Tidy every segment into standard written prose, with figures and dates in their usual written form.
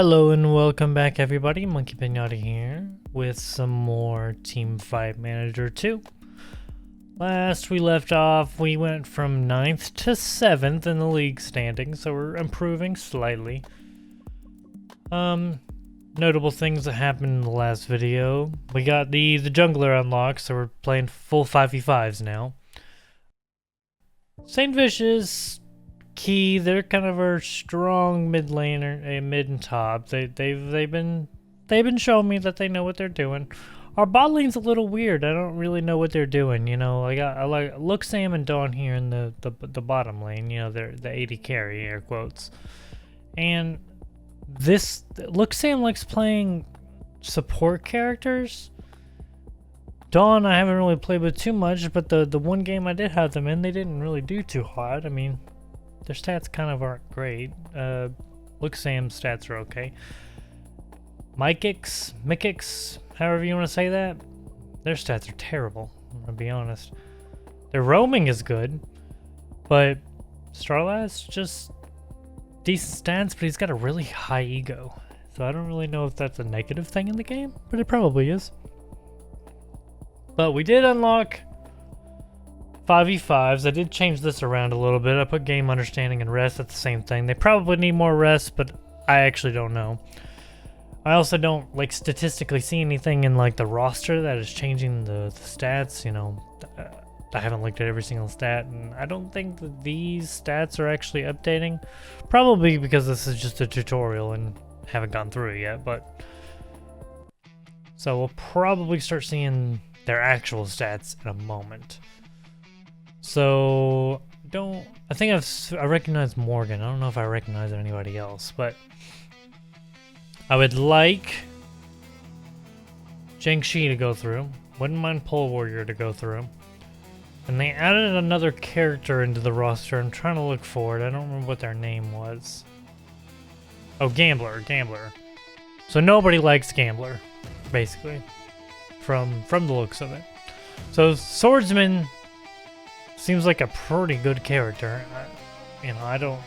Hello and welcome back everybody, Monkey Pinata here with some more Teamfight Manager 2. Last we left off, we went from 9th to 7th in the league standing, so we're improving slightly. Notable things that happened in the last video. We got the jungler unlocked, so we're playing full 5v5s now. St. Vicious, Key, they're kind of our strong mid laner, mid and top. They've been showing me that they know what they're doing. Our bot lane's a little weird. I don't really know what they're doing. You know, I like Look Sam and Dawn here in the bottom lane. You know, they're the 80 carry, air quotes. And this Look Sam likes playing support characters. Dawn, I haven't really played with too much, but the one game I did have them in, they didn't really do too hot. I mean, their stats kind of aren't great. Look Sam's stats are okay. Mikix, however you want to say that, their stats are terrible, I'm gonna be honest. Their roaming is good, but Starlast, just decent stats, but he's got a really high ego. So I don't really know if that's a negative thing in the game, but it probably is. But we did unlock 5v5s. I did change this around a little bit. I put game understanding and rest at the same thing. They probably need more rest, but I actually don't know. I also don't like statistically see anything in like the roster that is changing the stats. You know, I haven't looked at every single stat, and I don't think that these stats are actually updating. Probably because this is just a tutorial and haven't gone through it yet. But so we'll probably start seeing their actual stats in a moment. So I think I recognize Morgan. I don't know if I recognize anybody else, but I would like Jiangxi to go through. Wouldn't mind Pole Warrior to go through. And they added another character into the roster. I'm trying to look for it. I don't remember what their name was. Oh, Gambler. So nobody likes Gambler, basically, from the looks of it. So Swordsman seems like a pretty good character. You know,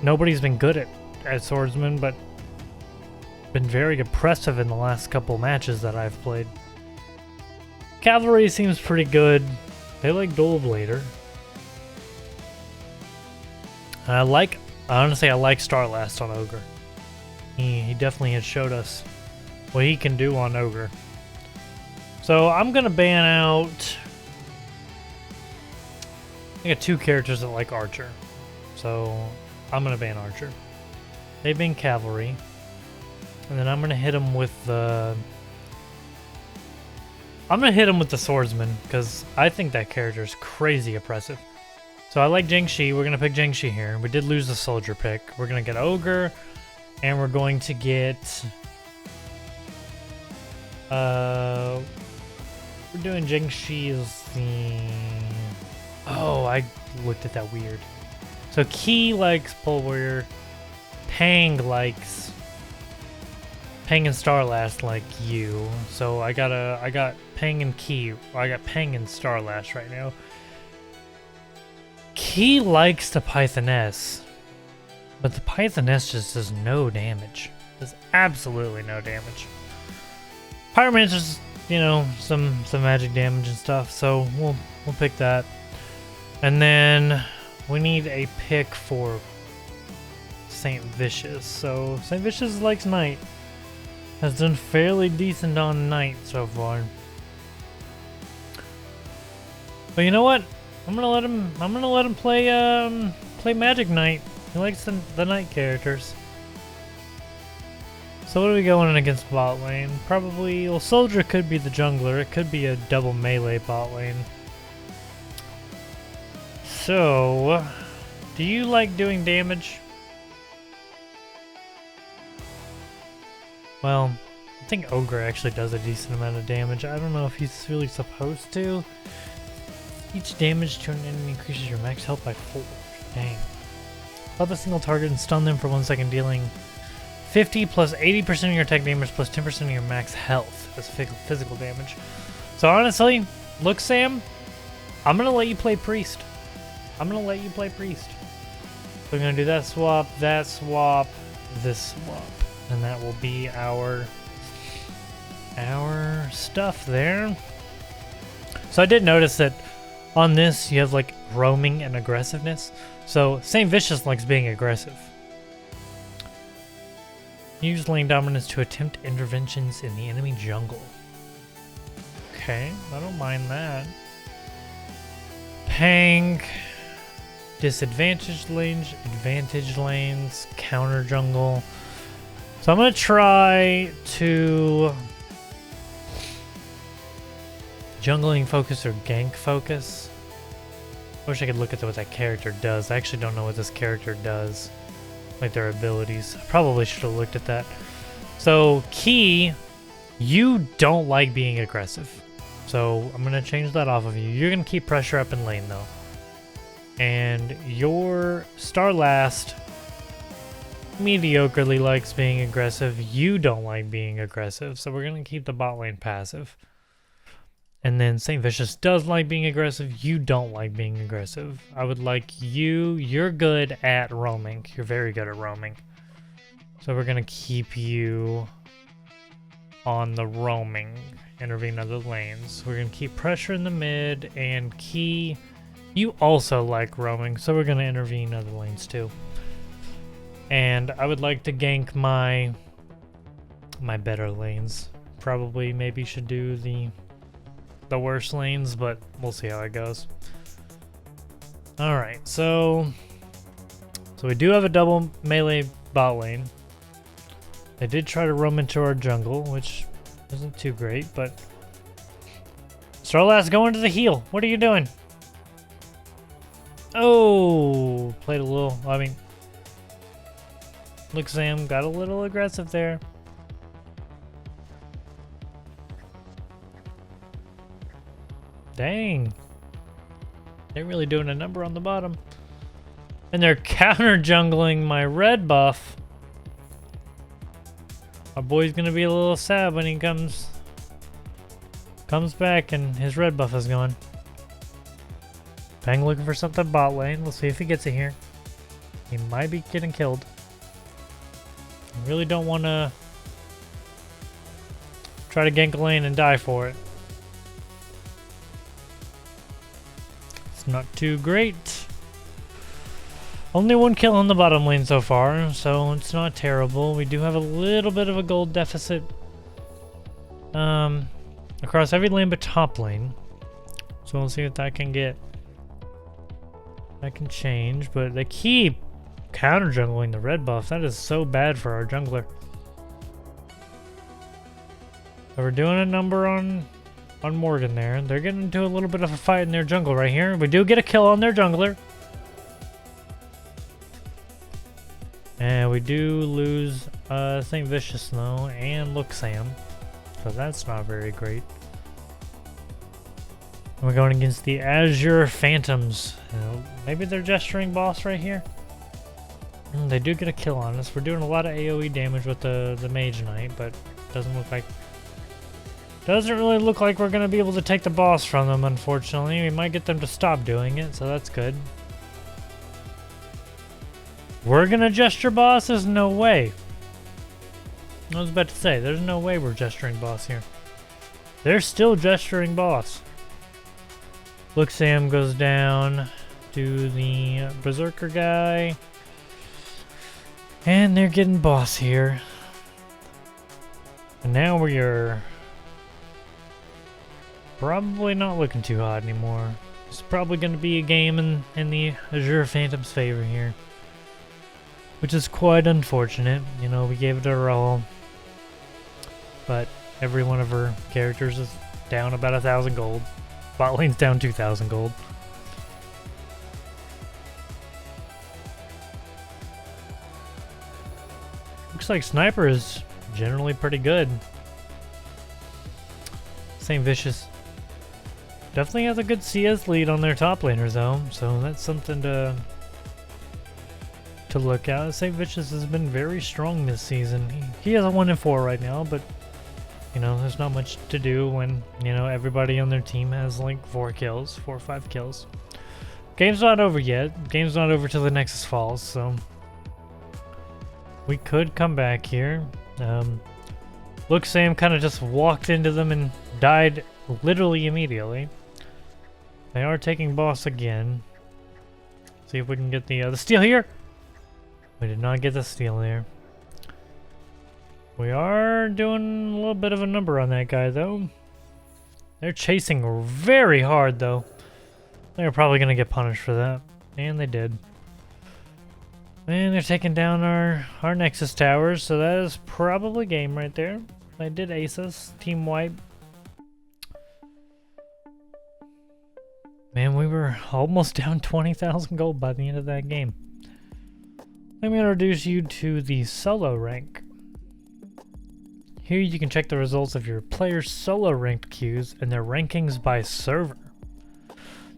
nobody's been good at Swordsman, but been very impressive in the last couple matches that I've played. Cavalry seems pretty good. They like Dual Blader. And honestly, I like Starlast on Ogre. He definitely has showed us what he can do on Ogre. So I'm gonna ban out, I got two characters that like Archer, so I'm gonna ban Archer. They ban Cavalry, and then I'm gonna hit him with the Swordsman, because I think that character is crazy oppressive. So I like Jiangxi. We're gonna pick Jiangxi here. We did lose the soldier pick. We're gonna get Ogre, and we're going to get we're doing Jiangxi as the... Oh, I looked at that weird. So Key likes Pole Warrior. Pang and Starlast like you. So I got Pang and Key. I got Pang and Starlast right now. Key likes the Pythoness, but the Pythoness just does no damage. Does absolutely no damage. Pyromancer's, you know, some magic damage and stuff. So we'll pick that. And then we need a pick for St. Vicious. So St. Vicious likes Knight. Has done fairly decent on Knight so far. But you know what? I'm gonna let him play Magic Knight. He likes the Knight characters. So what are we going in against bot lane? Probably, well, Soldier could be the jungler. It could be a double melee bot lane. So, do you like doing damage? Well, I think Ogre actually does a decent amount of damage. I don't know if he's really supposed to. Each damage to an enemy increases your max health by 4. Dang. Stop a single target and stun them for 1 second, dealing 50 plus 80% of your attack damage plus 10% of your max health as physical damage. So honestly, look, Sam, I'm gonna let you play Priest. So we're gonna do that swap, this swap, and that will be our stuff there. So I did notice that on this you have like roaming and aggressiveness. So Saint Vicious likes being aggressive. Use lane dominance to attempt interventions in the enemy jungle. Okay, I don't mind that. Pang, disadvantaged lanes, advantage lanes, counter jungle. So I'm gonna try to jungling focus or gank focus. I wish I could look at what that character does. I actually don't know what this character does, like their abilities. I probably should have looked at that. So Key, you don't like being aggressive. So I'm gonna change that off of you. You're gonna keep pressure up in lane though. And your Starlast mediocrely likes being aggressive. You don't like being aggressive, so we're gonna keep the bot lane passive. And then Saint Vicious does like being aggressive. You don't like being aggressive. I would like you. You're good at roaming. You're very good at roaming. So we're gonna keep you on the roaming. Intervene other lanes. We're gonna keep pressure in the mid, and Key, you also like roaming, so we're gonna intervene other lanes too. And I would like to gank my better lanes. Probably maybe should do the worst lanes, but we'll see how it goes. All right, so we do have a double melee bot lane. They did try to roam into our jungle, which isn't too great, but Starlast, go into the heal. What are you doing? Oh, played a little. I mean, look, Sam got a little aggressive there. Dang. They're really doing a number on the bottom. And they're counter jungling my red buff. Our boy's gonna be a little sad when he comes back and his red buff is gone. Pang looking for something bot lane. We'll see if he gets it here. He might be getting killed. I really don't want to try to gank a lane and die for it. It's not too great. Only one kill on the bottom lane so far, so it's not terrible. We do have a little bit of a gold deficit across every lane but top lane. So we'll see if that can get... that can change, but they keep counter jungling the red buff. That is so bad for our jungler. So we're doing a number on Morgan there. They're getting into a little bit of a fight in their jungle right here. We do get a kill on their jungler. And we do lose Saint Vicious though, and Look Sam. So that's not very great. We're going against the Azure Phantoms. Maybe they're gesturing boss right here. They do get a kill on us. We're doing a lot of AoE damage with the Mage Knight, but doesn't really look like we're going to be able to take the boss from them, unfortunately. We might get them to stop doing it, so that's good. We're going to gesture boss? There's no way. I was about to say, there's no way we're gesturing boss here. They're still gesturing boss. Look, Sam goes down to the Berserker guy. And they're getting boss here. And now we are probably not looking too hot anymore. It's probably going to be a game in the Azure Phantom's favor here. Which is quite unfortunate. You know, we gave it our all. But every one of her characters is down about 1,000 gold. Bot lane's down 2,000 gold. Looks like Sniper is generally pretty good. Saint Vicious definitely has a good CS lead on their top laner though, so that's something to look at. Saint Vicious has been very strong this season. He has a 1-4 right now, but you know, there's not much to do when, you know, everybody on their team has like 4 or 5 kills. Game's not over yet. Game's not over till the Nexus falls, so We could come back here. Look, Sam kind of just walked into them and died literally immediately. They are taking boss again. See if we can get the steal here. We did not get the steal there. We are doing a little bit of a number on that guy, though. They're chasing very hard, though. They're probably going to get punished for that. And they did. And they're taking down our Nexus towers, so that is probably game right there. They did ace us. Team wipe. Man, we were almost down 20,000 gold by the end of that game. Let me introduce you to the solo rank. Here you can check the results of your players' solo ranked queues and their rankings by server.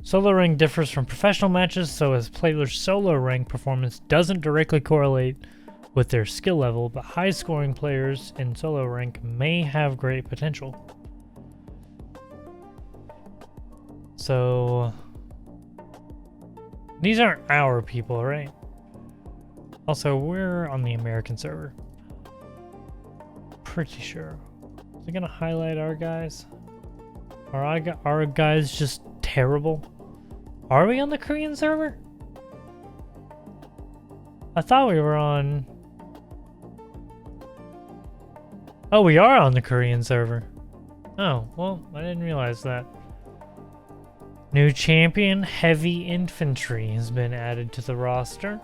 Solo rank differs from professional matches, so as players' solo rank performance doesn't directly correlate with their skill level, but high-scoring players in solo rank may have great potential. So, these aren't our people, right? Also, we're on the American server. Pretty sure. Is it gonna highlight our guys? Are our guys just terrible? Are we on the Korean server? I thought we were on... Oh, we are on the Korean server. Oh, well, I didn't realize that. New champion, Heavy Infantry, has been added to the roster.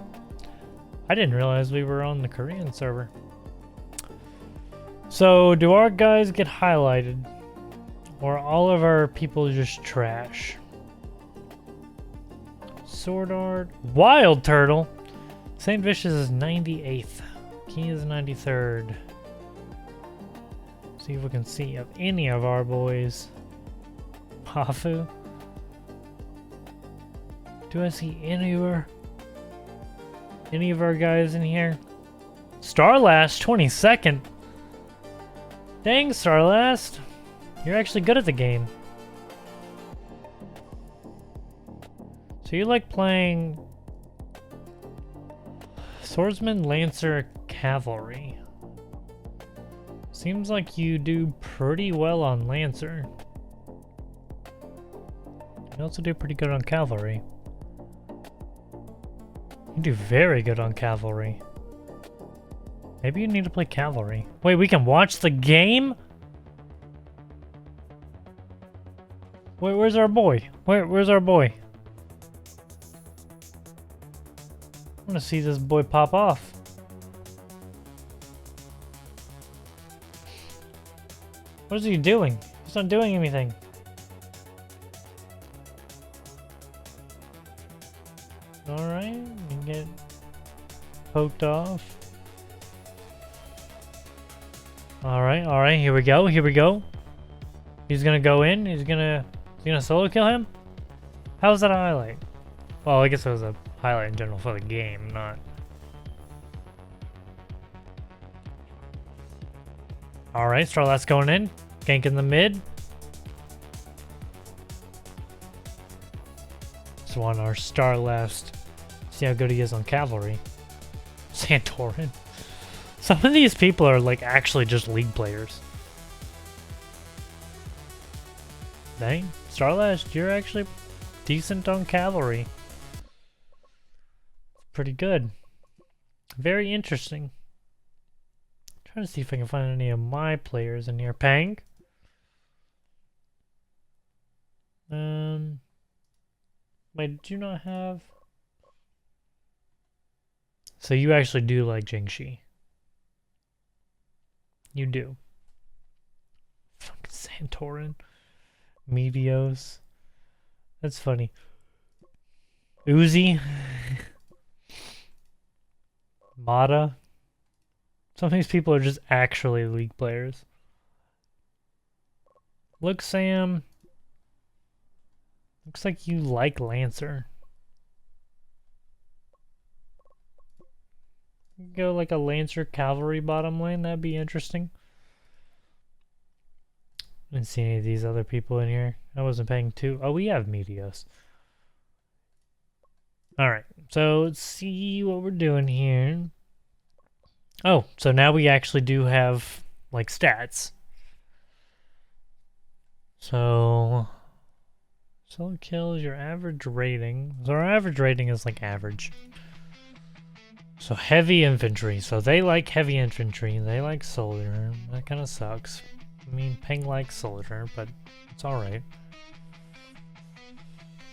I didn't realize we were on the Korean server. So, do our guys get highlighted? Or all of our people just trash? Sword Art. Wild Turtle! St. Vicious is 98th. Key is 93rd. See if we can see of any of our boys. Hafu. Do I see any of our guys in here? Starlast, 22nd. Dang, Starlast. You're actually good at the game. So you like playing Swordsman, Lancer, Cavalry. Seems like you do pretty well on Lancer. You also do pretty good on Cavalry. You do very good on Cavalry. Maybe you need to play Cavalry. Wait, we can watch the game? Wait, where's our boy? Where's our boy? I want to see this boy pop off. What is he doing? He's not doing anything. Alright, you get poked off. Alright, here we go. He's gonna go in, he's gonna solo kill him? How was that a highlight? Well, I guess it was a highlight in general for the game, not... Alright, Starlast's going in. Gank in the mid. Just want our Starlast. See how good he is on Cavalry. Santorin. Some of these people are like actually just League players. Dang, Starlast, you're actually decent on Cavalry. Pretty good. Very interesting. Trying to see if I can find any of my players in here. Pang. Wait, did you not have? So you actually do like Jingxi. You do. Fucking Santorin. Meteos. That's funny. Uzi. Mata. Some of these people are just actually League players. Look, Sam. Looks like you like Lancer. Go like a Lancer Cavalry bottom lane, that'd be interesting. I didn't see any of these other people in here. I wasn't paying too. Oh, we have Meteos. Alright, so let's see what we're doing here. Oh, so now we actually do have, like, stats. So, solo kills, your average rating. So our average rating is, like, average. So heavy infantry. So they like heavy infantry. They like soldier. That kind of sucks. I mean, Peng likes soldier, but it's alright.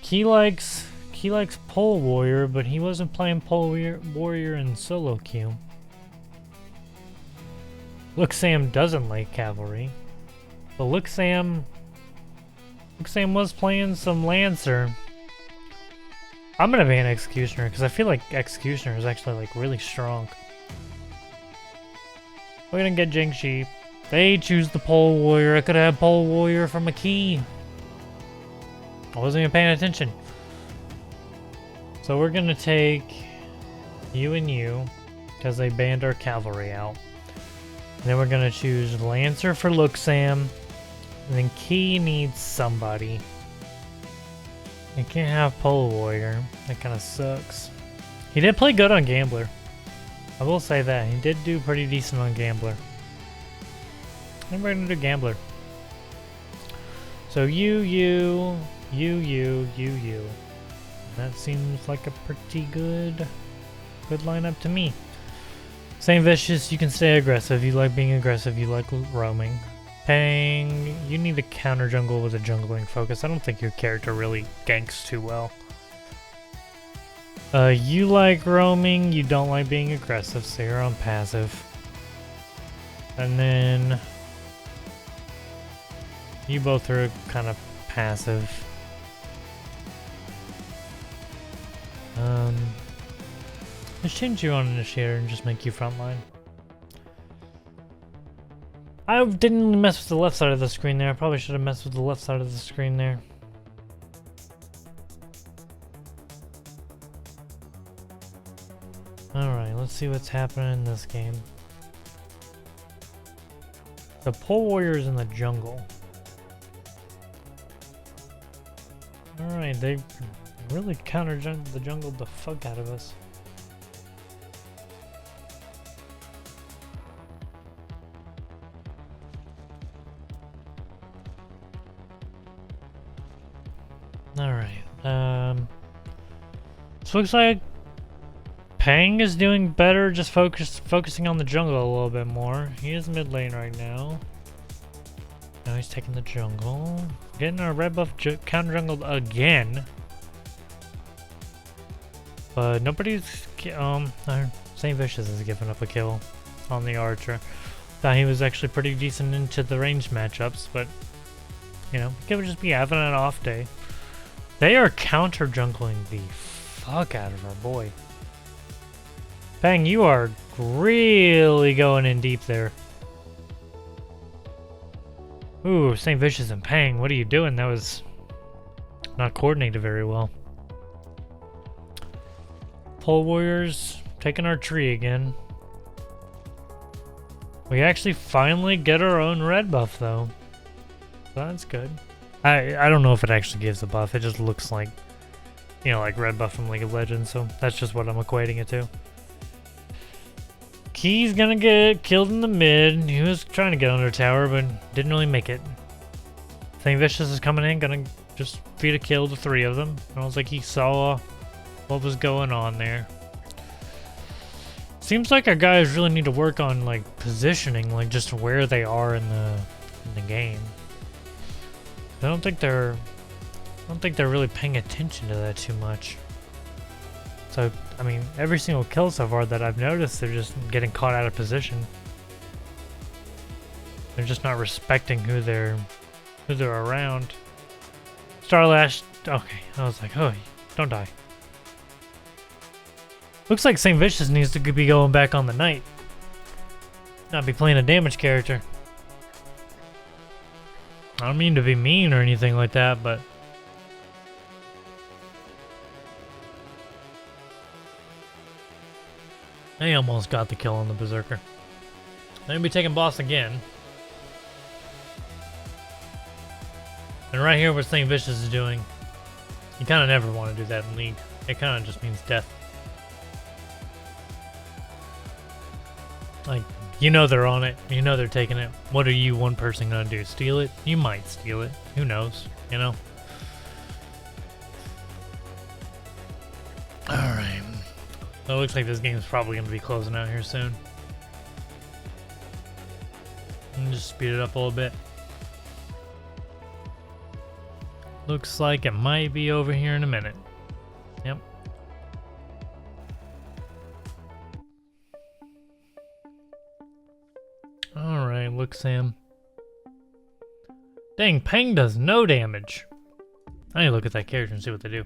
He likes pole warrior, but he wasn't playing pole warrior in solo queue. Look, Sam doesn't like cavalry, but Look Sam was playing some lancer. I'm gonna ban executioner because I feel like executioner is actually like really strong. We're gonna get Jingxi. They choose the pole warrior. I could have pole warrior from a key. I wasn't even paying attention. So we're gonna take you and you because they banned our cavalry out. And then we're gonna choose Lancer for Luxam. And then Key needs somebody. You can't have Pole Warrior. That kind of sucks. He did play good on Gambler. I will say that. He did do pretty decent on Gambler. And we're gonna do Gambler. So you. That seems like a pretty good lineup to me. Same Vicious, you can stay aggressive. You like being aggressive, you like roaming. Pang, you need to counter jungle with a jungling focus. I don't think your character really ganks too well. You like roaming, you don't like being aggressive, so you're on passive. And then you both are kind of passive. Let's change you on initiator and just make you frontline. I didn't mess with the left side of the screen there. I probably should have messed with the left side of the screen there. Alright, let's see what's happening in this game. The pole warrior's in the jungle. Alright, they really the jungle the fuck out of us. Alright, so looks like Pang is doing better, just focusing on the jungle a little bit more. He is mid lane right now. Now he's taking the jungle. Getting our red buff counter jungled again. But nobody's, St. Vicious has given up a kill on the Archer. Thought he was actually pretty decent into the ranged matchups, but, you know, he could just be having an off day. They are counter jungling the fuck out of our boy. Bang, you are really going in deep there. Ooh, St. Vicious and Pang, what are you doing? That was not coordinated very well. Pole Warriors taking our tree again. We actually finally get our own red buff though. So that's good. I don't know if it actually gives a buff. It just looks like, you know, like red buff from League of Legends. So that's just what I'm equating it to. Key's gonna get killed in the mid. He was trying to get under tower, but didn't really make it. St. Vicious is coming in, gonna just feed a kill to 3 of them. I was like, he saw what was going on there. Seems like our guys really need to work on like positioning, like just where they are in the game. I don't think they're really paying attention to that too much. So, I mean, every single kill so far that I've noticed, they're just getting caught out of position. They're just not respecting who they're around. Starlash, okay, I was like, oh, don't die. Looks like St. Vicious needs to be going back on the knight. Not be playing a damage character. I don't mean to be mean or anything like that, but they almost got the kill on the Berserker. They're gonna be taking boss again. And right here what St. Vicious is doing, you kind of never want to do that in League. It kind of just means death. Like, you know they're on it. You know they're taking it. What are you, one person, gonna do? Steal it? You might steal it. Who knows? You know? Alright. So it looks like this game's probably gonna be closing out here soon. Just speed it up a little bit. Looks like it might be over here in a minute. Yep. Alright, look, Sam. Dang, Peng does no damage. I need to look at that character and see what they do.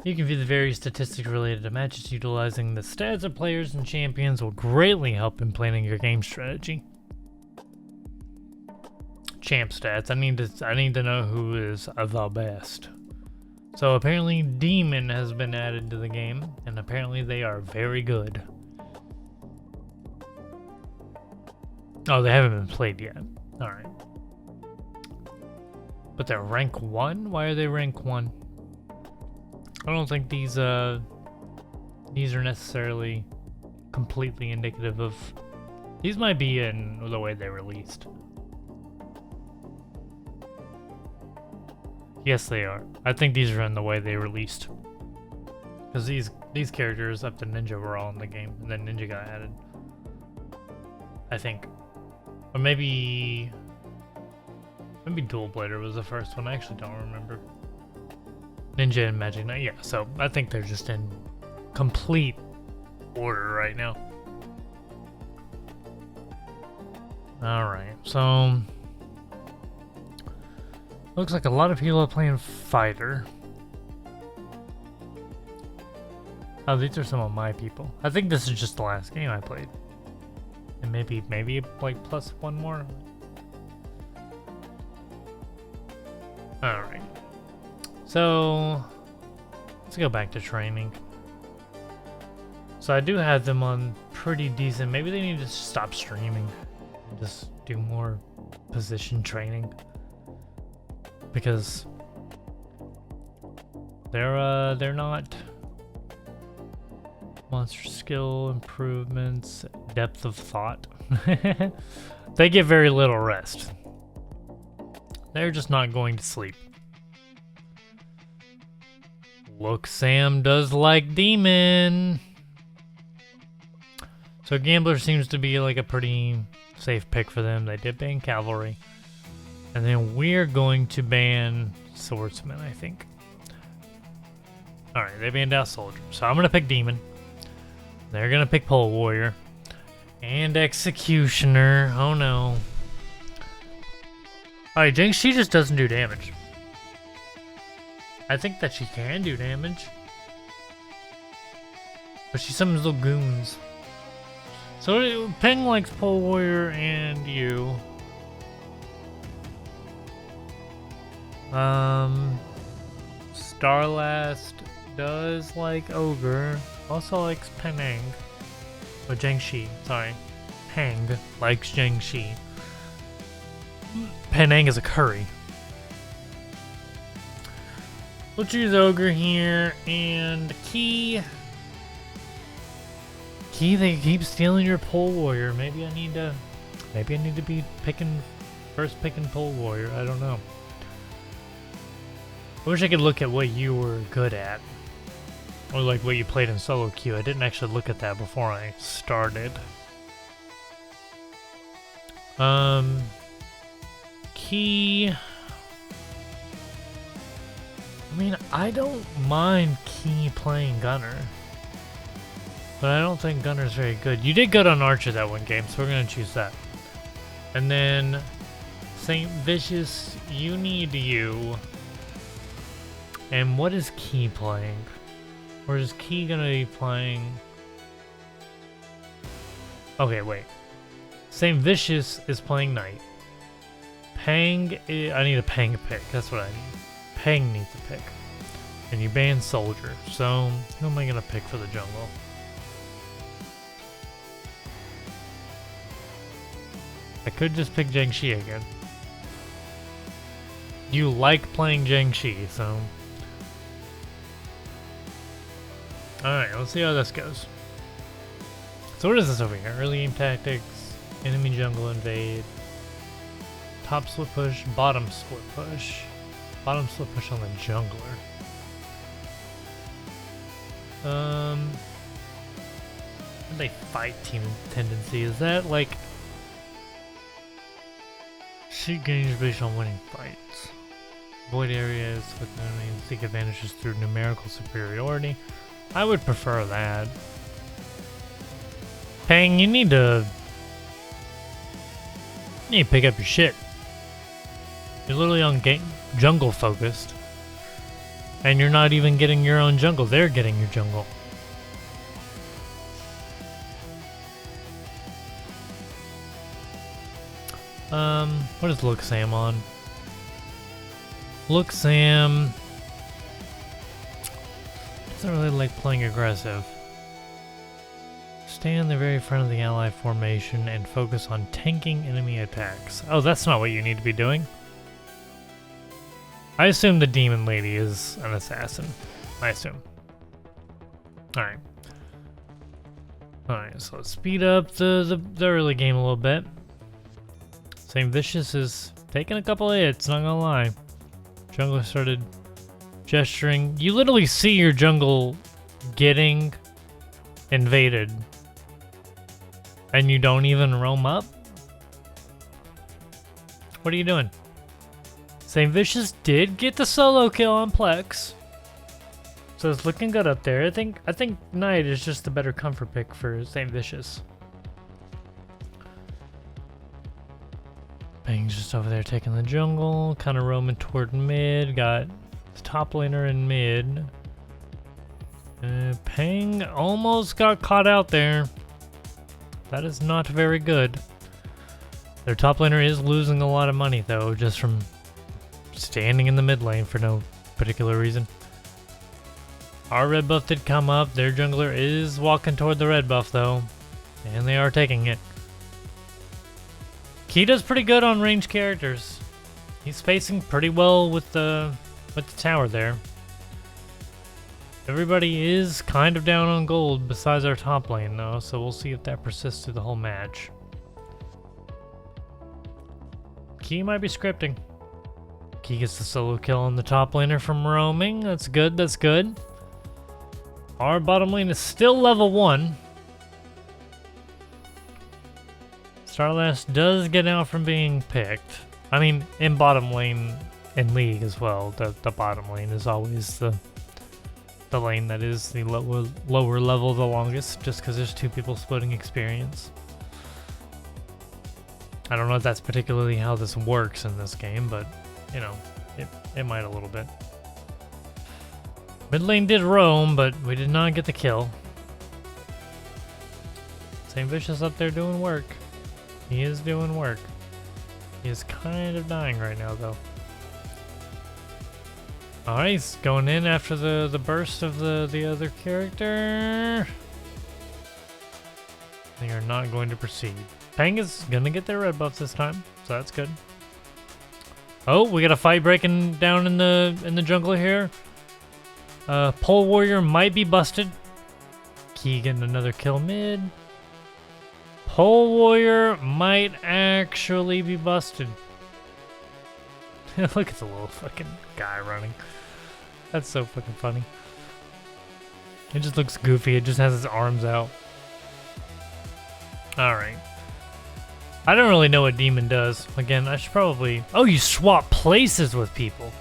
You can view the various statistics related to matches. Utilizing the stats of players and champions will greatly help in planning your game strategy. Champ stats. I need to know who is the best. So apparently Demon has been added to the game, and apparently they are very good. Oh, they haven't been played yet. Alright. But they're rank 1? Why are they rank 1? I don't think these are necessarily completely indicative of... These might be in the way they released. Yes, they are. I think these are in the way they released. Because these characters up to Ninja were all in the game, and then Ninja got added. I think. Or maybe Dual Blader was the first one. I actually don't remember. Ninja and Magic Knight. Yeah, so I think they're just in complete order right now. Alright, so... Looks like a lot of people are playing Fighter. Oh, these are some of my people. I think this is just the last game I played. And maybe like plus one more. Alright. So, let's go back to training. So I do have them on pretty decent. Maybe they need to stop streaming and just do more position training. Because they're not monster skill improvements, depth of thought. They get very little rest. They're just not going to sleep. Look, Sam does like Demon. So Gambler seems to be like a pretty safe pick for them. They did ban Cavalry. And then we're going to ban Swordsman, I think. Alright, they banned out Soldier. So I'm going to pick Demon. They're going to pick Pole Warrior. And Executioner. Oh no. Alright, Jinx, she just doesn't do damage. I think that she can do damage. But she summons little goons. So Peng likes Pole Warrior and you. Starlast does like Ogre. Also likes Penang. Or Jiangxi, sorry. Peng likes Jiangxi. Penang is a curry. We'll choose Ogre here, and Key. Key, they keep stealing your Pole Warrior. Maybe I need to be first picking Pole Warrior. I don't know. I wish I could look at what you were good at. Or like what you played in solo queue. I didn't actually look at that before I started. Key. I mean, I don't mind Key playing Gunner. But I don't think Gunner's very good. You did good on Archer that one game, so we're gonna choose that. And then Saint Vicious, you need you. And what is Key playing? Or is Key gonna be playing... Okay, wait. Saint Vicious is playing Knight. Peng, I need a Peng pick. That's what I need. Peng needs a pick. And you ban Soldier. So, who am I gonna pick for the jungle? I could just pick Jiangxi again. You like playing Jiangxi, so... Alright, let's see how this goes. So what is this over here? Early game tactics, enemy jungle invade, top split push, bottom split push. Bottom split push on the jungler. They fight team tendency. Is that like shoot gains based on winning fights? Void areas with enemies, seek advantages through numerical superiority. I would prefer that. Pang, you need to pick up your shit. You're literally on jungle focused. And you're not even getting your own jungle. They're getting your jungle. What is Look Sam on? Look Sam doesn't really like playing aggressive. Stay in the very front of the ally formation and focus on tanking enemy attacks. Oh, that's not what you need to be doing. I assume the demon lady is an assassin. I assume. Alright. Alright, so let's speed up the early game a little bit. Same Vicious is taking a couple of hits, not gonna lie. Jungler started gesturing. You literally see your jungle getting invaded. And you don't even roam up? What are you doing? Same Vicious did get the solo kill on Plex. So it's looking good up there. I think Knight is just the better comfort pick for Same Vicious. Pang's just over there taking the jungle, kind of roaming toward mid. Got the top laner in mid. Pang almost got caught out there. That is not very good. Their top laner is losing a lot of money though, just from standing in the mid lane for no particular reason. Our red buff did come up. Their jungler is walking toward the red buff though, and they are taking it. Key does pretty good on ranged characters. He's spacing pretty well with the tower there. Everybody is kind of down on gold besides our top lane though, so we'll see if that persists through the whole match. Key might be scripting. Key gets the solo kill on the top laner from roaming. That's good, that's good. Our bottom lane is still level 1. Starlast does get out from being picked. I mean, in bottom lane, in League as well, the bottom lane is always the lane that is the lower level the longest, just because there's 2 people splitting experience. I don't know if that's particularly how this works in this game, but, you know, it might a little bit. Mid lane did roam, but we did not get the kill. Same Vicious up there doing work. He is doing work. He is kind of dying right now, though. Alright, he's going in after the burst of the other character. They are not going to proceed. Pang is gonna get their red buff this time, so that's good. Oh, we got a fight breaking down in the jungle here. Pole Warrior might be busted. Key getting another kill mid. Pole Warrior might actually be busted. Look at the little fucking guy running. That's so fucking funny. It just looks goofy. It just has its arms out. Alright. I don't really know what Demon does. Again, I should probably... Oh, you swap places with people.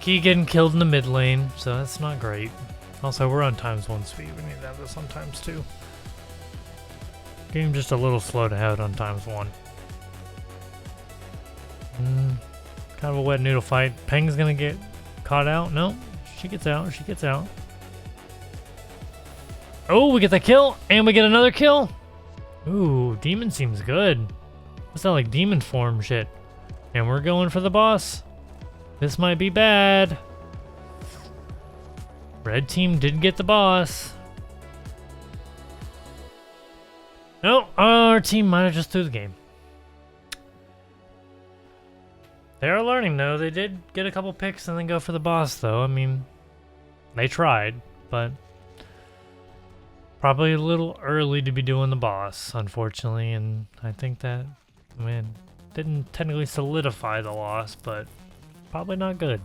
Key getting killed in the mid lane, so that's not great. Also, we're on +1 speed. We need to have this on ×2. Game just a little slow to have it on ×1. Kind of a wet noodle fight. Peng's gonna get caught out. No, she gets out. She gets out. Oh, we get the kill, and we get another kill. Ooh, Demon seems good. That's not like Demon form shit. And we're going for the boss. This might be bad. Red team did get the boss. No, our team might have just threw the game. They are learning though. They did get a couple picks and then go for the boss though. I mean, they tried, but Probably a little early to be doing the boss, unfortunately, and I think that, I mean, didn't technically solidify the loss, but probably not good.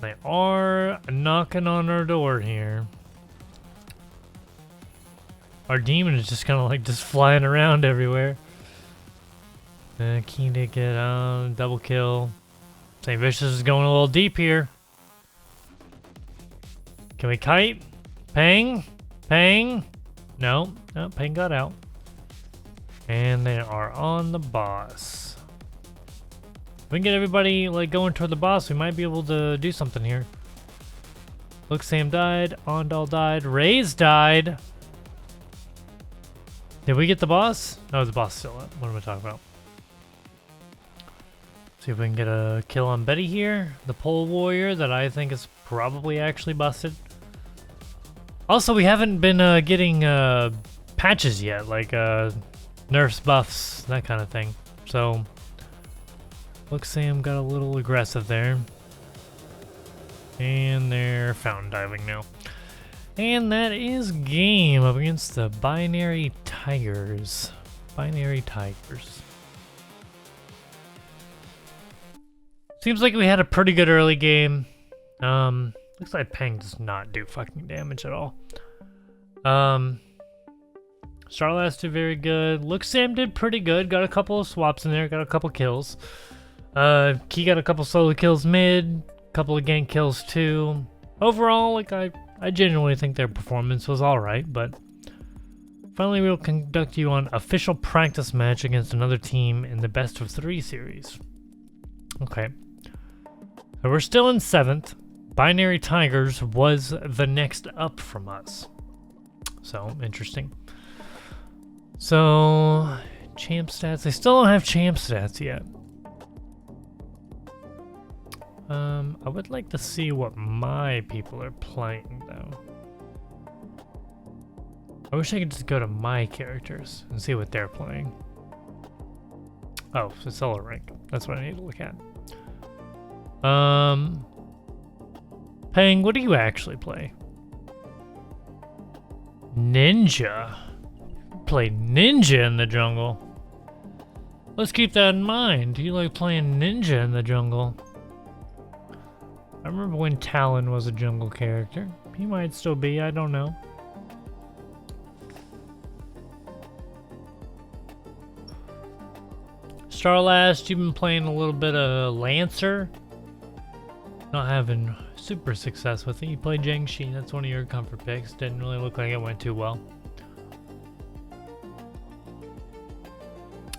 They are knocking on our door here. Our demon is just kind of like just flying around everywhere. Key to get double kill. St. Vicious is going a little deep here. Can we kite? Pang? Pang? No. No, Pang got out. And they are on the boss. If we can get everybody like going toward the boss, we might be able to do something here. Look, Sam died. Ondal died. Ray's died. Did we get the boss? No, the boss still up. What am I talking about? See if we can get a kill on Betty here. The pole warrior that I think is probably actually busted. Also, we haven't been getting patches yet, like nerfs, buffs, that kind of thing. So, looks Sam got a little aggressive there. And they're fountain diving now. And that is game up against the Binary Tigers. Binary Tigers. Seems like we had a pretty good early game. Looks like Pang does not do fucking damage at all. Starlast did very good. Looks Sam did pretty good. Got a couple of swaps in there. Got a couple kills. Key got a couple solo kills mid. Couple of gank kills too. Overall, like I genuinely think their performance was alright, but finally we'll conduct you on official practice match against another team in the best of 3 series. Okay. So we're still in 7th. Binary Tigers was the next up from us. So, interesting. So, champ stats. They still don't have champ stats yet. I would like to see what my people are playing, though. I wish I could just go to my characters and see what they're playing. Oh, it's solo rank. That's what I need to look at. Pang, what do you actually play? Ninja. Play ninja in the jungle. Let's keep that in mind. You like playing ninja in the jungle? I remember when Talon was a jungle character. He might still be, I don't know. Starlast, you've been playing a little bit of Lancer. Not having super success with it. You played Jiangxi, that's one of your comfort picks. Didn't really look like it went too well.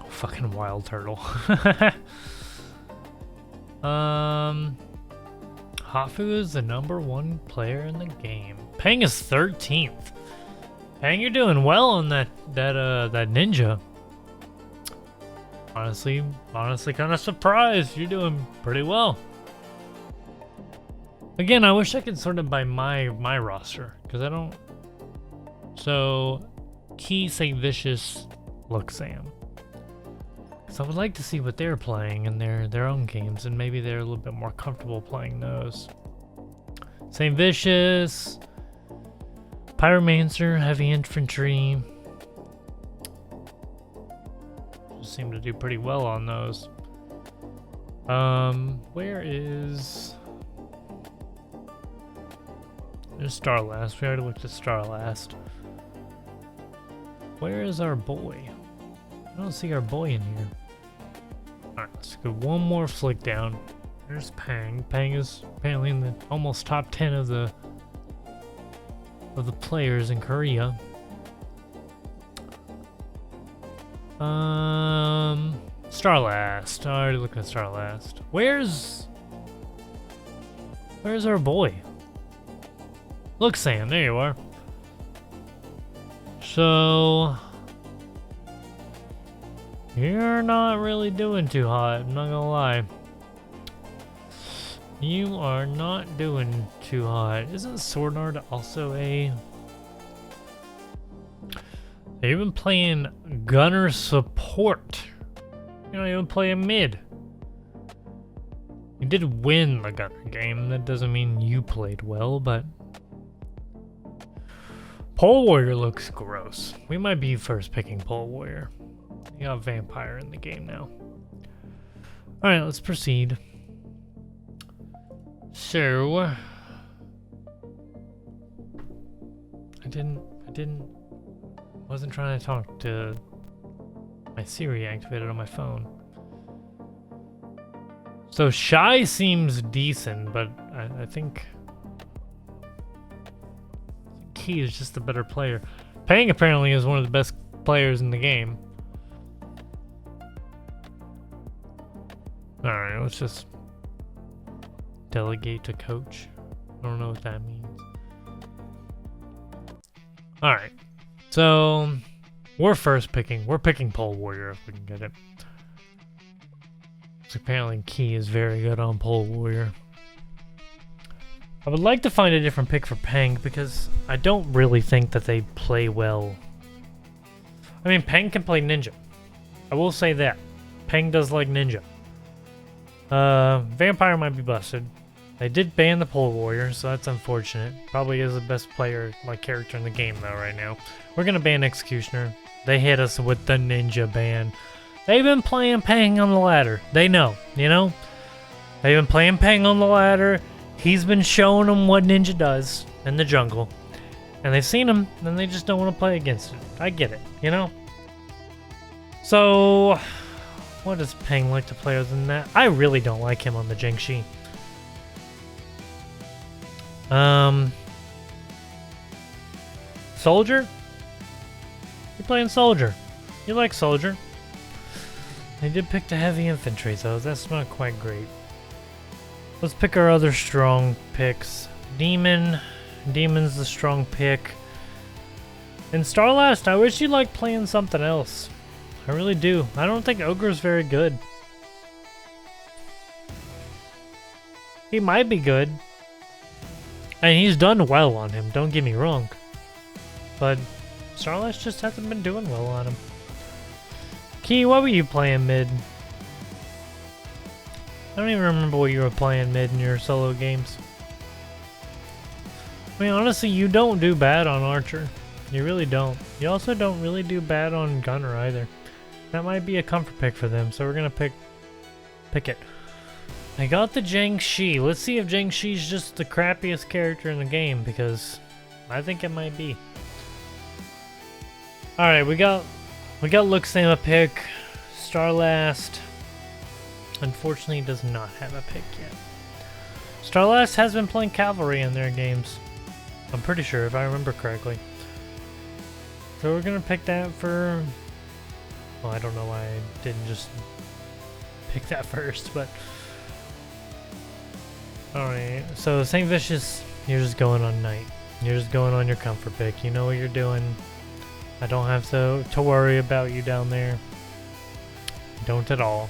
Fucking wild turtle. Hafu is the #1 player in the game. Pang is 13th. Pang, you're doing well on that ninja. Honestly kind of surprised. You're doing pretty well. Again, I wish I could sort of by my roster, because I don't. So, Key, St. Vicious, Look Sam. So I would like to see what they're playing in their own games, and maybe they're a little bit more comfortable playing those. St. Vicious, Pyromancer, Heavy Infantry. Just seem to do pretty well on those. Where is... There's Starlast. We already looked at Starlast. Where is our boy? I don't see our boy in here. Alright, let's go one more flick down. There's Pang. Pang is apparently in the almost top 10 of the players in Korea. Starlast. I already looked at Starlast. Where's our boy? Look, Sam, there you are. So you're not really doing too hot, I'm not gonna lie. You are not doing too hot. Isn't Swordnard also a... They've been playing gunner support. You don't even play a mid. You did win the gunner game. That doesn't mean you played well, but... Pole Warrior looks gross. We might be first picking Pole Warrior. We got Vampire in the game now. Alright, let's proceed. So... wasn't trying to talk to my Siri activated on my phone. So Shy seems decent, but I think Key is just a better player. Pang apparently is one of the best players in the game. Alright, let's just delegate to coach. I don't know what that means. Alright, so we're first picking. We're picking Pole Warrior if we can get it. So apparently Key is very good on Pole Warrior. I would like to find a different pick for Pang because I don't really think that they play well. I mean, Pang can play Ninja. I will say that. Pang does like Ninja. Vampire might be busted. They did ban the Pole Warrior, so that's unfortunate. Probably is the best player, like, character in the game, though, right now. We're gonna ban Executioner. They hit us with the Ninja ban. They've been playing Pang on the ladder. They know, you know? They've been playing Pang on the ladder. He's been showing them what Ninja does in the jungle. And they've seen him, and they just don't want to play against it. I get it, you know? So, what does Pang like to play other than that? I really don't like him on the Jiangxi. Soldier? You're playing Soldier. You like Soldier. They did pick the heavy infantry, though. That's not quite great. Let's pick our other strong picks. Demon. Demon's the strong pick. And Starlast, I wish you liked playing something else. I really do. I don't think Ogre's very good. He might be good. And he's done well on him, don't get me wrong. But Starlast just hasn't been doing well on him. Key, what were you playing mid? I don't even remember what you were playing mid in your solo games. I mean, honestly, you don't do bad on Archer. You really don't. You also don't really do bad on Gunner either. That might be a comfort pick for them, so we're gonna pick it. I got the Jiangxi. Let's see if Jiangxi's just the crappiest character in the game, because I think it might be. Alright, we got Luxema pick. Starlast, unfortunately, does not have a pick yet. Starlast has been playing Cavalry in their games. I'm pretty sure, if I remember correctly. So we're gonna pick that for... Well, I don't know why I didn't just pick that first, but... Alright, so St. Vicious, you're just going on Knight. You're just going on your comfort pick. You know what you're doing. I don't have to worry about you down there. Don't at all.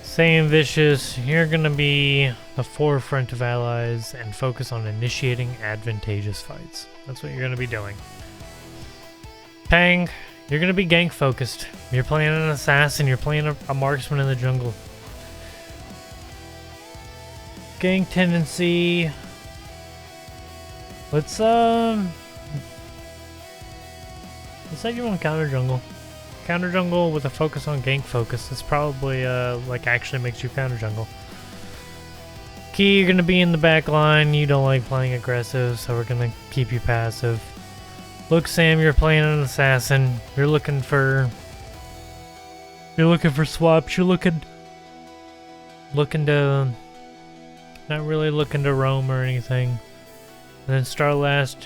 St. Vicious, you're gonna be the forefront of allies and focus on initiating advantageous fights. That's what you're gonna be doing. Pang, you're gonna be gank focused. You're playing an assassin, you're playing a marksman in the jungle. Gank tendency. Let's say you want counter jungle. Counter jungle with a focus on gank focus. This probably like actually makes you counter jungle. Key, you're gonna be in the back line. You don't like playing aggressive, so we're gonna keep you passive. Look, Sam, you're playing an assassin. You're looking for swaps. You're looking to not really looking to roam or anything. And then Starlast,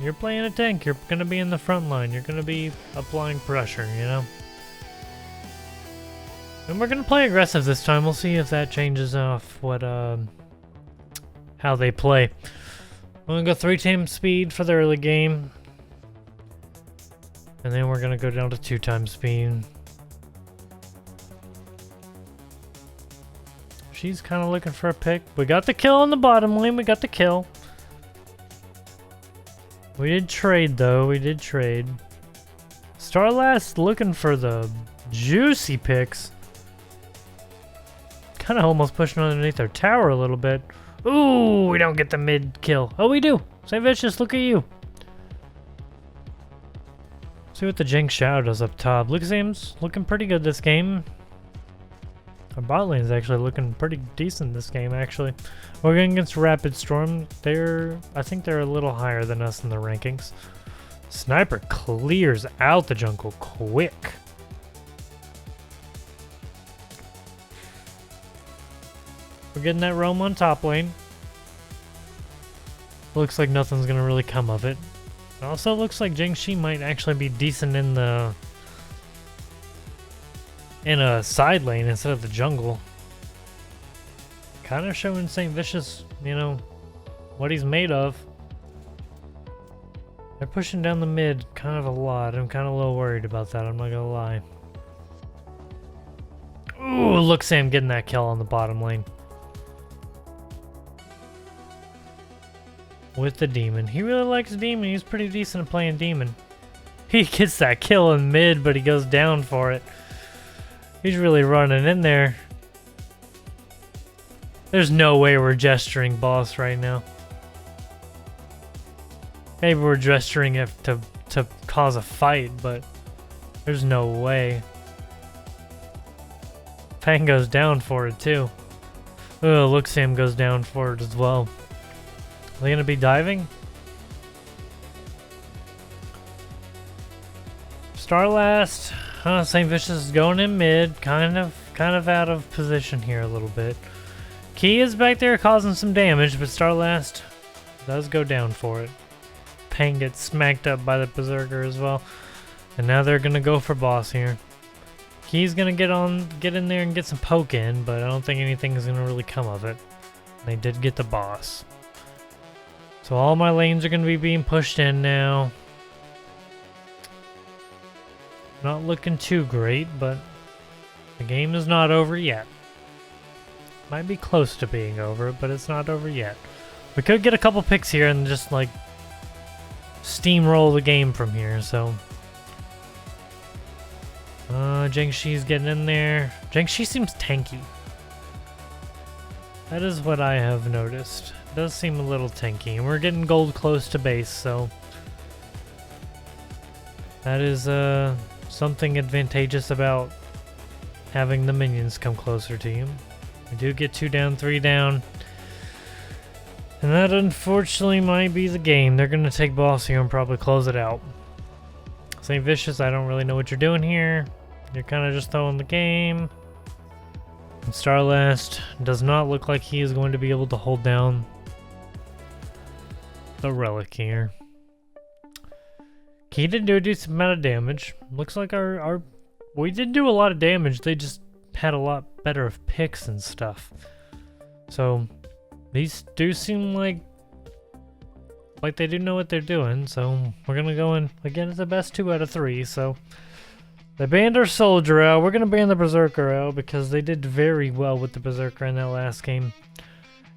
you're playing a tank. You're gonna be in the front line. You're gonna be applying pressure, you know. And we're gonna play aggressive this time. We'll see if that changes off what how they play. We're gonna go 3 times speed for the early game. And then we're gonna go down to 2 times speed. She's kind of looking for a pick. We got the kill on the bottom lane. We got the kill. We did trade, though. We did trade. Starlast looking for the juicy picks. Kind of almost pushing underneath their tower a little bit. Ooh, we don't get the mid kill. Oh, we do. St. Vicious, look at you. See what the Jinx Shadow does up top. Luxem's looking pretty good this game. Our bot lane's actually looking pretty decent this game, actually. We're going against Rapid Storm. I think they're a little higher than us in the rankings. Sniper clears out the jungle quick. We're getting that roam on top lane. Looks like nothing's gonna really come of it. It also looks like Jingxi might actually be decent in a side lane instead of the jungle. Kind of showing St. Vicious, you know, what he's made of. They're pushing down the mid kind of a lot. I'm kind of a little worried about that, I'm not gonna lie. Ooh, look Sam getting that kill on the bottom lane. With the demon. He really likes demon. He's pretty decent at playing demon. He gets that kill in mid, but he goes down for it. He's really running in there. There's no way we're gesturing boss right now. Maybe we're gesturing it to cause a fight, but there's no way. Fang goes down for it too. Oh, look, Sam goes down for it as well. Are they gonna be diving? Starlast, St. Vicious is going in mid, kind of out of position here a little bit. Key is back there causing some damage, but Starlast does go down for it. Pang gets smacked up by the Berserker as well. And now they're gonna go for boss here. Key's gonna get in there and get some poke in, but I don't think anything is gonna really come of it. They did get the boss. So all my lanes are gonna be being pushed in now. Not looking too great, but the game is not over yet. Might be close to being over, but it's not over yet. We could get a couple picks here and just like steamroll the game from here, so. Jingxi's getting in there. Jingxi seems tanky. That is what I have noticed. It does seem a little tanky, and we're getting gold close to base, so. That is something advantageous about having the minions come closer to you. We do get 2 down, 3 down. And that unfortunately might be the game. They're going to take boss here and probably close it out. St. Vicious, I don't really know what you're doing here. You're kind of just throwing the game. And Starlast does not look like he is going to be able to hold down the relic here. He did do a decent amount of damage. Looks like we did do a lot of damage. They just had a lot better of picks and stuff. So these do seem like they do know what they're doing. So we're gonna go in again. It's the best 2 out of 3. So they banned our soldier out. We're gonna ban the Berserker out because they did very well with the Berserker in that last game.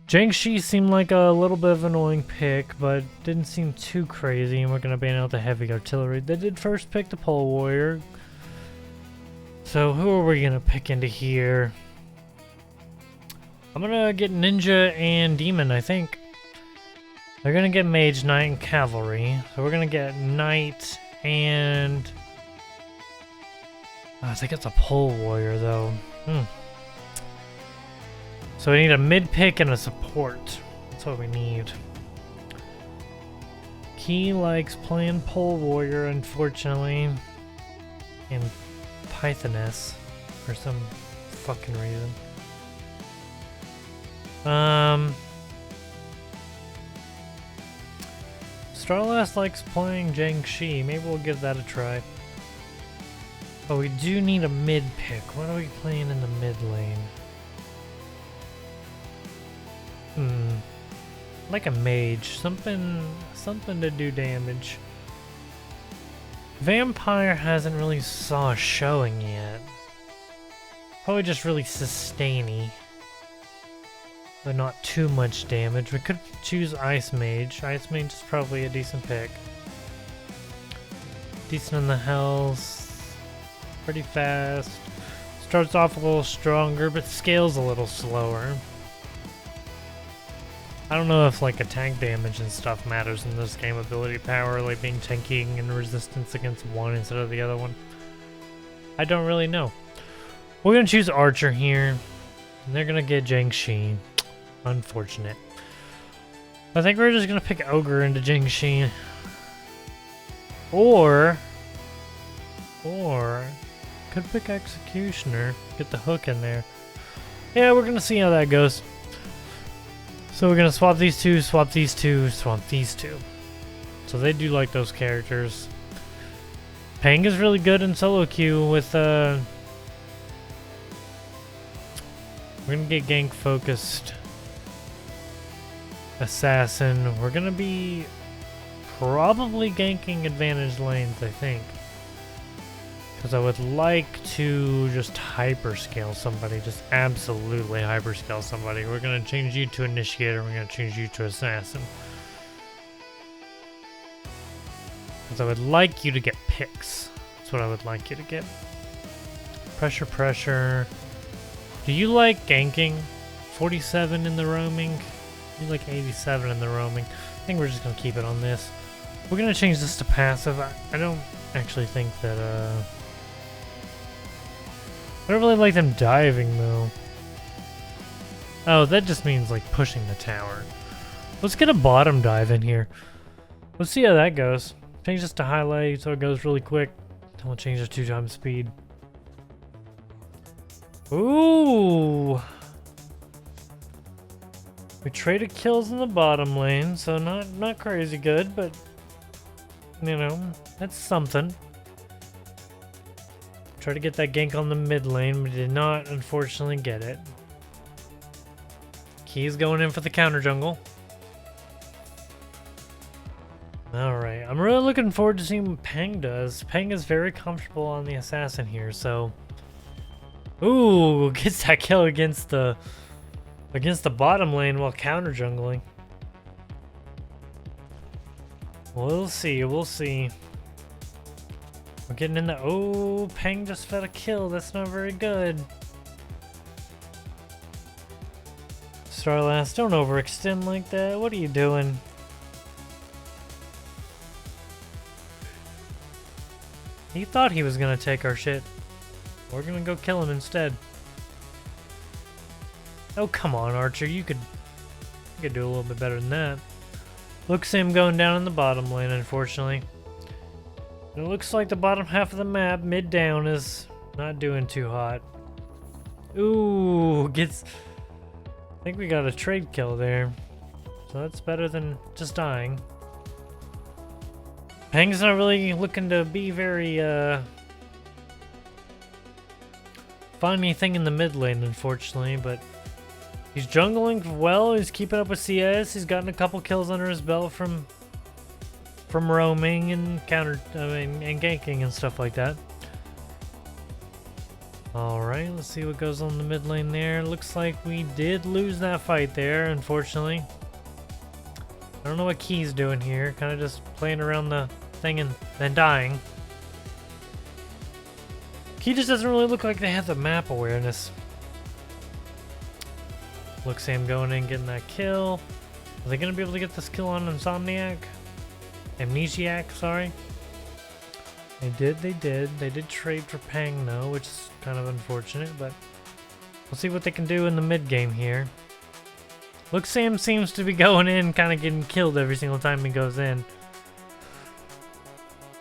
Jingxi seemed like a little bit of an annoying pick, but didn't seem too crazy, and we're going to ban out the heavy artillery. They did first pick the pole warrior. So who are we going to pick into here? I'm going to get ninja and demon, I think. They're going to get mage, knight, and cavalry. So we're going to get knight and... I think it's a pole warrior, though. So we need a mid pick and a support. That's what we need. Key likes playing pole warrior, unfortunately, and Pythoness for some fucking reason. Starlast likes playing Jingxi. Maybe we'll give that a try. But we do need a mid pick. What are we playing in the mid lane? Like a mage, something to do damage. Vampire hasn't really saw a showing yet. Probably just really sustainy, but not too much damage. We could choose Ice Mage. Ice Mage is probably a decent pick. Decent in the health, pretty fast. Starts off a little stronger, but scales a little slower. I don't know if like attack damage and stuff matters in this game. Ability power, like being tanking and resistance against one instead of the other one. I don't really know. We're gonna choose Archer here. And they're gonna get Jiangxi. Unfortunate. I think we're just gonna pick Ogre into Jiangxi. Or could pick Executioner. Get the hook in there. Yeah, we're gonna see how that goes. So we're gonna swap these two, swap these two, swap these two. So they do like those characters. Pang is really good in solo queue with we're gonna get gank focused assassin. We're gonna be probably ganking advantage lanes, I think. Because I would like to just hyperscale somebody, just absolutely hyperscale somebody. We're going to change you to Initiator, we're going to change you to Assassin. Because I would like you to get picks. That's what I would like you to get. Pressure, pressure. Do you like ganking? 47 in the roaming? You like 87 in the roaming? I think we're just going to keep it on this. We're going to change this to passive. I don't actually think that, I don't really like them diving, though. Oh, that just means, like, pushing the tower. Let's get a bottom dive in here. Let's see how that goes. Change this to highlight so it goes really quick. Then we'll change it to 2x speed. Ooh! We traded kills in the bottom lane, so not crazy good, but, you know, that's something. Try to get that gank on the mid lane, but did not, unfortunately, get it. Key's going in for the counter jungle. Alright, I'm really looking forward to seeing what Pang does. Pang is very comfortable on the assassin here, so... Ooh, gets that kill against the bottom lane while counter jungling. We'll see, we'll see. We're getting in the... Oh, Pang just fed a kill. That's not very good. Starlast, don't overextend like that. What are you doing? He thought he was gonna take our shit. We're gonna go kill him instead. Oh, come on, Archer. You could do a little bit better than that. Looks him going down in the bottom lane, unfortunately. It looks like the bottom half of the map, mid down, is not doing too hot. Ooh, gets... I think we got a trade kill there. So that's better than just dying. Pang's not really looking to be very, find anything in the mid lane, unfortunately, but he's jungling well, he's keeping up with CS, he's gotten a couple kills under his belt from roaming and and ganking and stuff like that. Alright, let's see what goes on the mid lane there. Looks like we did lose that fight there, unfortunately. I don't know what Key's doing here, kind of just playing around the thing and then dying. Key just doesn't really look like they have the map awareness. Looks like him going in getting that kill. Are they going to be able to get this kill on Insomniac? Amnesiac, sorry. They did. They did trade for Pang though, which is kind of unfortunate, but we'll see what they can do in the mid game here. Look, Sam seems to be going in, kind of getting killed every single time he goes in.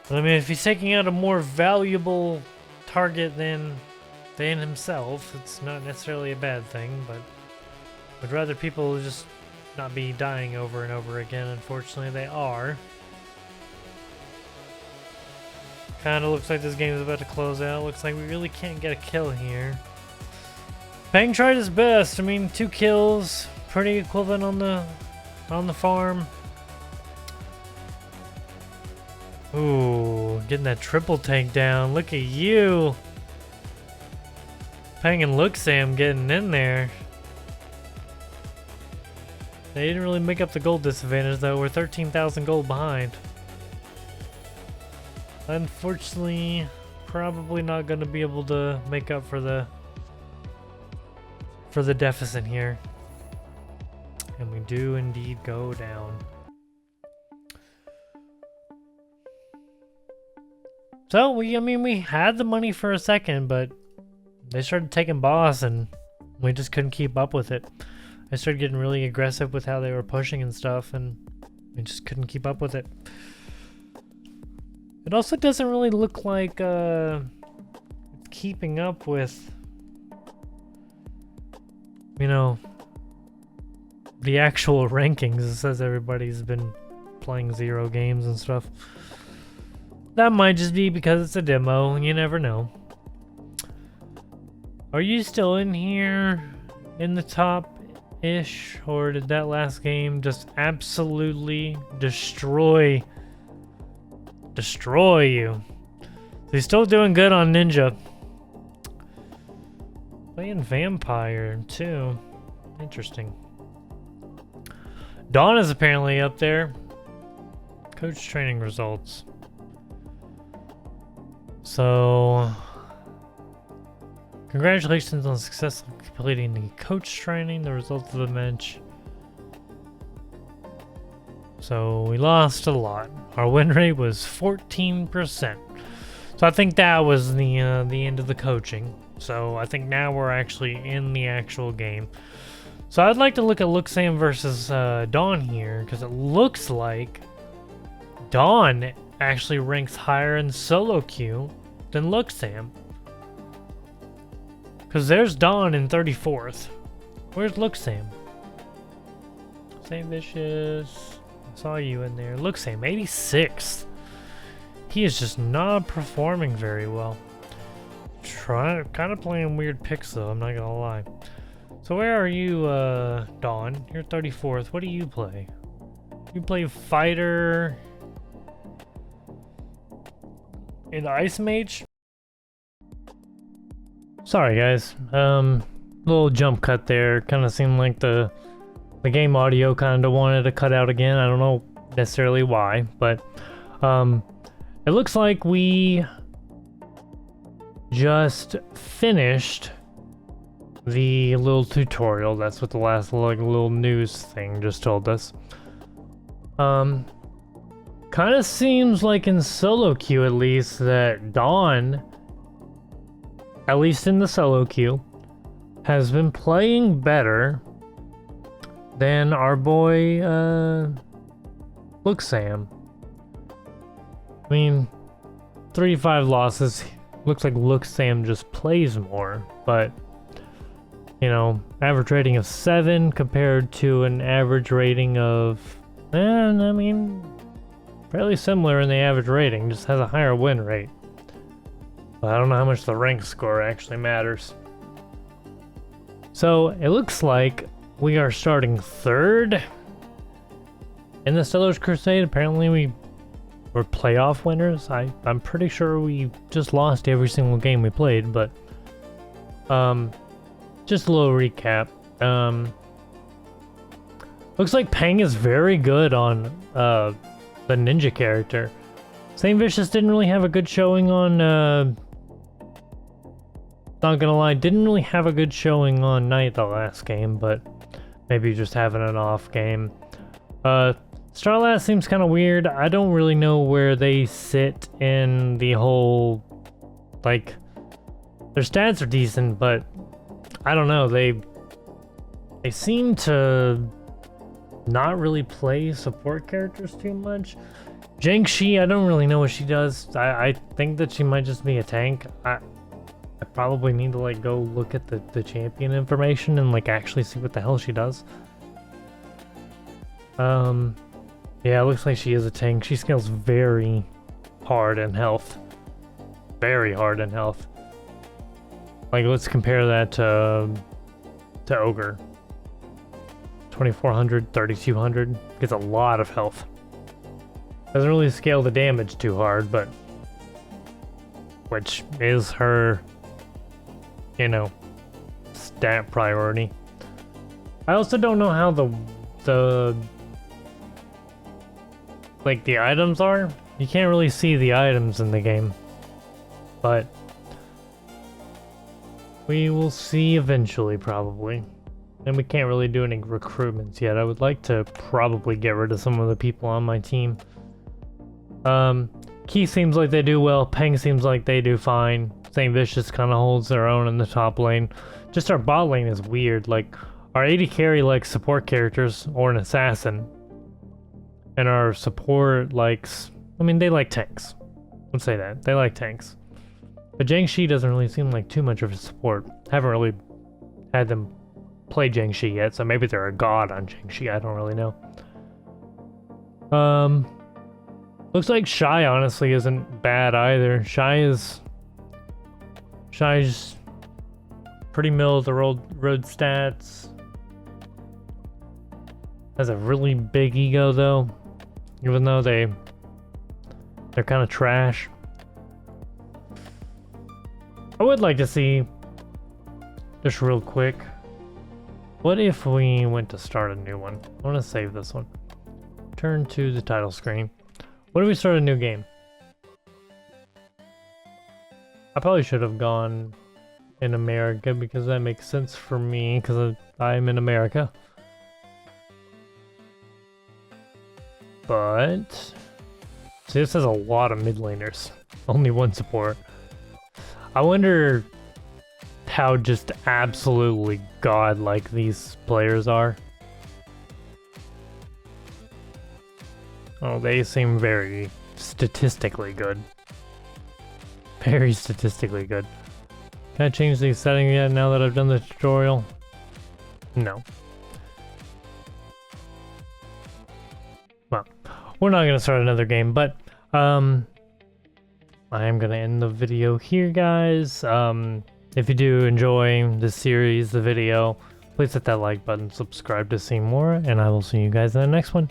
But I mean, if he's taking out a more valuable target than himself, it's not necessarily a bad thing, but I'd rather people just not be dying over and over again. Unfortunately, they are. Kind of looks like this game is about to close out. Looks like we really can't get a kill here. Pang tried his best. I mean, 2 kills, pretty equivalent on the farm. Ooh, getting that triple tank down. Look at you. Pang and Luxam getting in there. They didn't really make up the gold disadvantage though. We're 13,000 gold behind. Unfortunately, probably not going to be able to make up for the deficit here. And we do indeed go down. So, we had the money for a second, but they started taking boss and we just couldn't keep up with it. I started getting really aggressive with how they were pushing and stuff, and we just couldn't keep up with it. It also doesn't really look like it's keeping up with, you know, the actual rankings. It says everybody's been playing 0 games and stuff. That might just be because it's a demo, you never know. Are you still in here in the top-ish, or did that last game just absolutely destroy you? So he's still doing good on Ninja. Playing Vampire too. Interesting. Dawn is apparently up there. Coach training results. So, congratulations on successfully completing the coach training. The results of the match. So we lost a lot. Our win rate was 14%. So I think that was the end of the coaching. So I think now we're actually in the actual game. So I'd like to look at Luxam versus Dawn here, because it looks like Dawn actually ranks higher in solo queue than Luxam. Because there's Dawn in 34th. Where's Luxam? St. Vicious. I saw you in there. Luxam, 86th. He is just not performing very well. Kind of playing weird picks though, I'm not gonna lie. So where are you, Dawn? You're 34th. What do you play? You play Fighter in the Ice Mage? Sorry guys, little jump cut there. Kind of seemed like the game audio kind of wanted to cut out again. I don't know necessarily why, but it looks like we just finished the little tutorial. That's what the last little news thing just told us. Kind of seems like in solo queue at least that Dawn, at least in the solo queue, has been playing better than our boy Luxam. I mean, 3-5 losses. Looks like Luxam just plays more, but you know, average rating of 7 compared to an average rating of, I mean, fairly similar in the average rating, just has a higher win rate. But I don't know how much the rank score actually matters. So it looks like we are starting 3rd in the Stellar's Crusade. Apparently we were playoff winners. I'm pretty sure we just lost every single game we played, but just a little recap. Looks like Pang is very good on the ninja character. St. Vicious didn't really have a good showing on not gonna lie, didn't really have a good showing on Knight the last game, but maybe just having an off game. Starlast seems kind of weird. I don't really know where they sit in the whole, like, their stats are decent, but I don't know, they seem to not really play support characters too much. Jiangxi, I don't really know what she does. I think that she might just be a tank. I probably need to like go look at the champion information and like actually see what the hell she does. Yeah, it looks like she is a tank. She scales very hard in health. Very hard in health. Like, let's compare that to Ogre. 2400, 3200. Gets a lot of health. Doesn't really scale the damage too hard, but which is her, you know, stat priority. I also don't know how the like the items are. You can't really see the items in the game, but we will see eventually, probably. And we can't really do any recruitments yet. I would like to probably get rid of some of the people on my team. Key seems like they do well. Peng seems like they do fine. St. Vicious kind of holds their own in the top lane. Just our bot lane is weird. Like, our AD carry likes support characters or an assassin. And our support likes... I mean, they like tanks. Let's say that. They like tanks. But Jiangxi doesn't really seem like too much of a support. Haven't really had them play Jiangxi yet, so maybe they're a god on Jiangxi. I don't really know. Looks like Shy honestly isn't bad either. Shy's pretty middle of the road stats. Has a really big ego though, even though they're kind of trash. I would like to see, just real quick, what if we went to start a new one? I want to save this one. Turn to the title screen. What if we start a new game? I probably should have gone in America because that makes sense for me because I'm in America. But see, this has a lot of mid laners. Only one support. I wonder how just absolutely godlike these players are. Oh, they seem very statistically good. Very statistically good. Can I change these settings yet now that I've done the tutorial? No. Well, we're not gonna start another game, but I am gonna end the video here, guys. If you do enjoy this series, the video, please hit that like button, subscribe to see more, and I will see you guys in the next one.